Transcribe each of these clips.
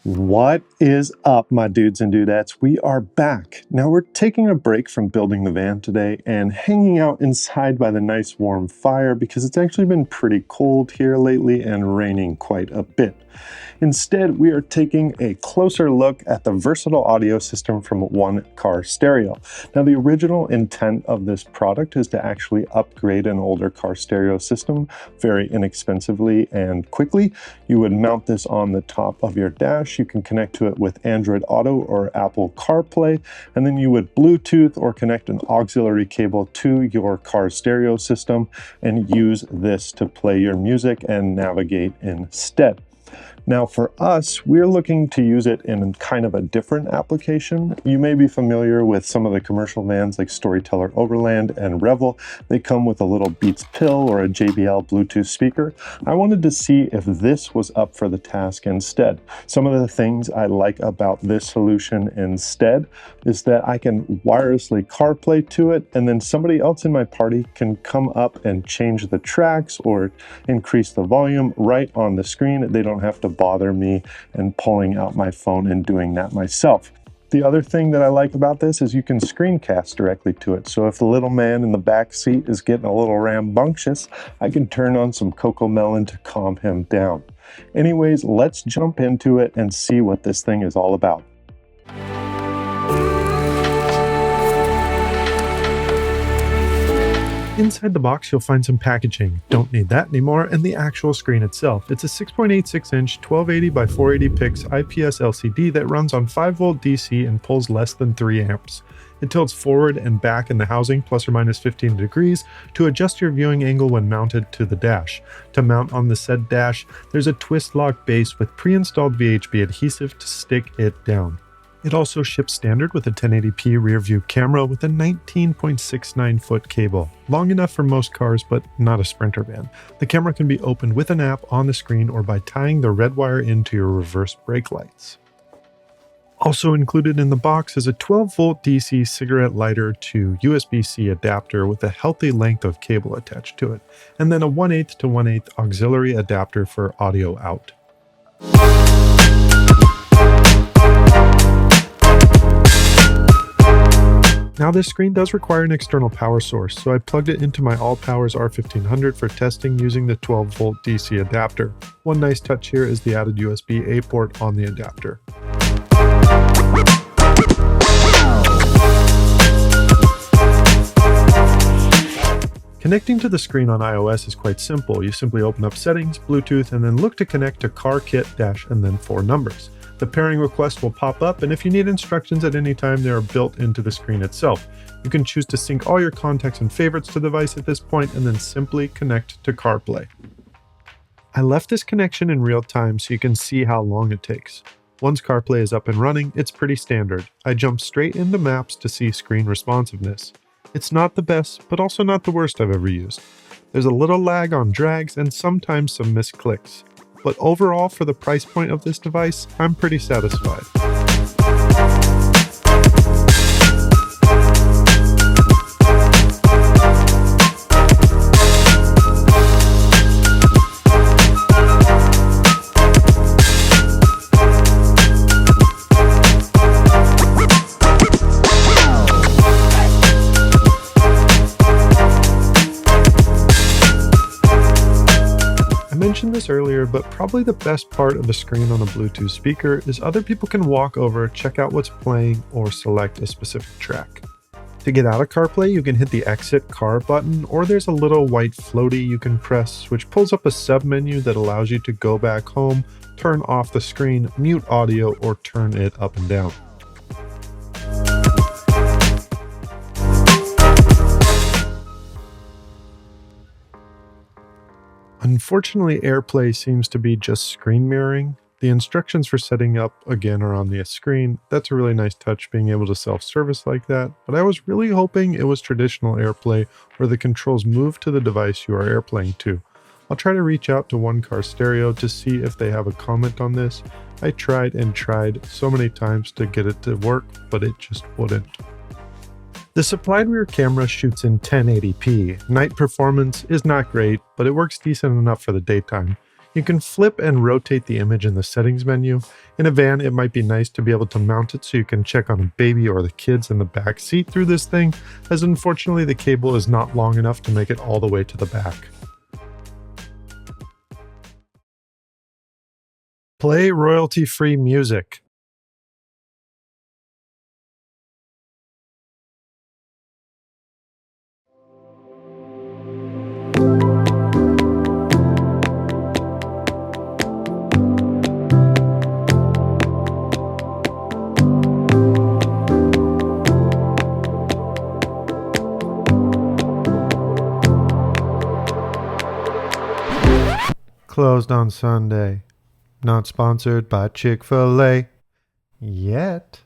What is up, my dudes and dudettes? We are back. Now we're taking a break from building the van today and hanging out inside by the nice warm fire because it's actually been pretty cold here lately and raining quite a bit. Instead, we are taking a closer look at the versatile audio system from One Car Stereo. Now, the original intent of this product is to actually upgrade an older car stereo system very inexpensively and quickly. You would mount this on the top of your dash. You can connect to it with Android Auto or Apple CarPlay, and then you would Bluetooth or connect an auxiliary cable to your car stereo system and use this to play your music and navigate instead. Now for us, we're looking to use it in kind of a different application. You may be familiar with some of the commercial vans like Storyteller Overland and Revel. They come with a little Beats pill or a JBL Bluetooth speaker. I wanted to see if this was up for the task instead. Some of the things I like about this solution instead is that I can wirelessly CarPlay to it, and then somebody else in my party can come up and change the tracks or increase the volume right on the screen. They don't have to bother me and pulling out my phone and doing that myself. The other thing that I like about this is you can screencast directly to it. So if the little man in the back seat is getting a little rambunctious, I can turn on some Coco Melon to calm him down. Anyways, let's jump into it and see what this thing is all about. Inside the box, you'll find some packaging. Don't need that anymore, and the actual screen itself. It's a 6.86-inch 1280 by 480 pix IPS LCD that runs on 5-volt DC and pulls less than 3 amps. It tilts forward and back in the housing plus or minus 15 degrees to adjust your viewing angle when mounted to the dash. To mount on the said dash, there's a twist lock base with pre-installed VHB adhesive to stick it down. It also ships standard with a 1080p rear view camera with a 19.69 foot cable, long enough for most cars but not a Sprinter van. The camera can be opened with an app on the screen or by tying the red wire into your reverse brake lights. Also included in the box is a 12-volt DC cigarette lighter to USB-C adapter with a healthy length of cable attached to it, and then a 1/8 to 1/8 auxiliary adapter for audio out. Now this screen does require an external power source, so I plugged it into my Allpowers R1500 for testing using the 12-volt DC adapter. One nice touch here is the added USB-A port on the adapter. Connecting to the screen on iOS is quite simple. You simply open up Settings, Bluetooth, and then look to connect to Car Kit Dash and then 4 numbers. The pairing request will pop up, and if you need instructions at any time, they are built into the screen itself. You can choose to sync all your contacts and favorites to the device at this point, and then simply connect to CarPlay. I left this connection in real time so you can see how long it takes. Once CarPlay is up and running, it's pretty standard. I jump straight into Maps to see screen responsiveness. It's not the best, but also not the worst I've ever used. There's a little lag on drags and sometimes some missed clicks. But overall, for the price point of this device, I'm pretty satisfied. I mentioned this earlier, but probably the best part of the screen on a Bluetooth speaker is other people can walk over, check out what's playing, or select a specific track. To get out of CarPlay, you can hit the Exit Car button, or there's a little white floaty you can press, which pulls up a sub-menu that allows you to go back home, turn off the screen, mute audio, or turn it up and down. Unfortunately, AirPlay seems to be just screen mirroring. The instructions for setting up, again, are on the screen. That's a really nice touch, being able to self-service like that, but I was really hoping it was traditional AirPlay where the controls move to the device you are AirPlaying to. I'll try to reach out to One Car Stereo to see if they have a comment on this. I tried and tried so many times to get it to work, but it just wouldn't. The supplied rear camera shoots in 1080p. Night performance is not great, but it works decent enough for the daytime. You You can flip and rotate the image in the settings menu. In a van, it might be nice to be able to mount it so you can check on a baby or the kids in the back seat through this thing, as unfortunately the cable is not long enough to make it all the way to the back. Play royalty-free music. Closed on Sunday. Not sponsored by Chick-fil-A. Yet.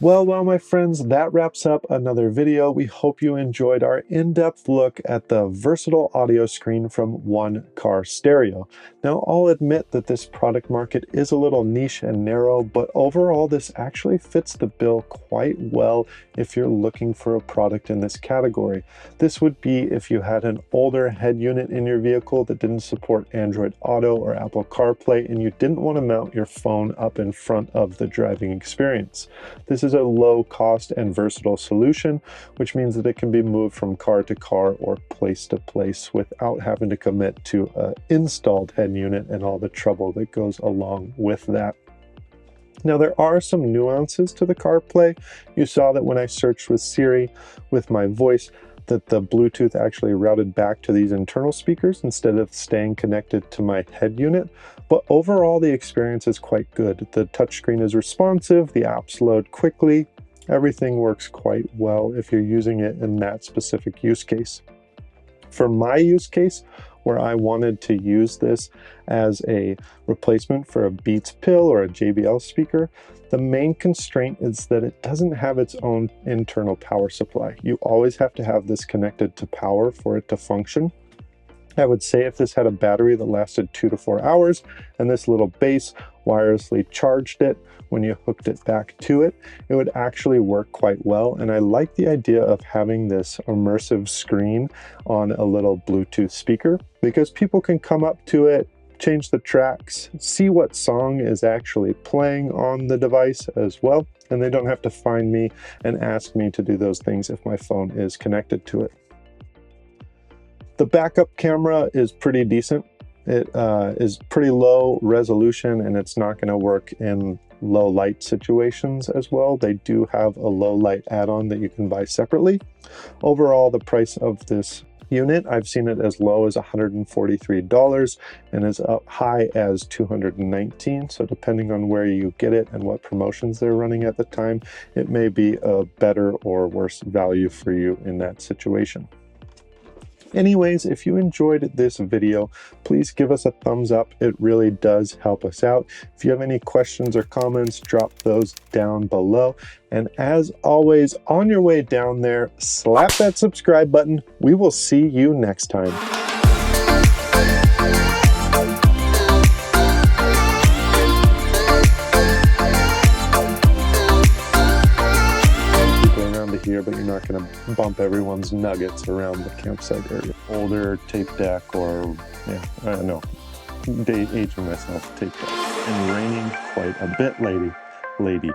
Well, my friends, that wraps up another video. We hope you enjoyed our in-depth look at the versatile audio screen from One Car Stereo. Now, I'll admit that this product market is a little niche and narrow, but overall, this actually fits the bill quite well if you're looking for a product in this category. This would be if you had an older head unit in your vehicle that didn't support Android Auto or Apple CarPlay, and you didn't want to mount your phone up in front of the driving experience. This is a low cost and versatile solution, which means that it can be moved from car to car or place to place without having to commit to an installed head unit and all the trouble that goes along with that. Now, there are some nuances to the CarPlay. You saw that when I searched with Siri with my voice, that the Bluetooth actually routed back to these internal speakers instead of staying connected to my head unit. But overall, the experience is quite good. The touchscreen is responsive, the apps load quickly, everything works quite well if you're using it in that specific use case. For my use case, where I wanted to use this as a replacement for a Beats Pill or a JBL speaker, the main constraint is that it doesn't have its own internal power supply. You always have to have this connected to power for it to function. I would say if this had a battery that lasted 2 to 4 hours and this little base wirelessly charged it when you hooked it back to it, it would actually work quite well. And I like the idea of having this immersive screen on a little Bluetooth speaker because people can come up to it, change the tracks, see what song is actually playing on the device as well, and they don't have to find me and ask me to do those things if my phone is connected to it. The backup camera is pretty decent. It is pretty low resolution and it's not going to work in low light situations as well. They do have a low light add-on that you can buy separately. Overall, the price of this unit, I've seen it as low as $143 and as high as $219. So depending on where you get it and what promotions they're running at the time, it may be a better or worse value for you in that situation. Anyways, if you enjoyed this video, please give us a thumbs up. It really does help us out. If you have any questions or comments, drop those down below. And as always, on your way down there, slap that subscribe button. We will see you next time. Here, but you're not going to bump everyone's nuggets around the campsite area. Older tape deck or, yeah, I don't know, aging myself tape deck. And raining quite a bit, lady.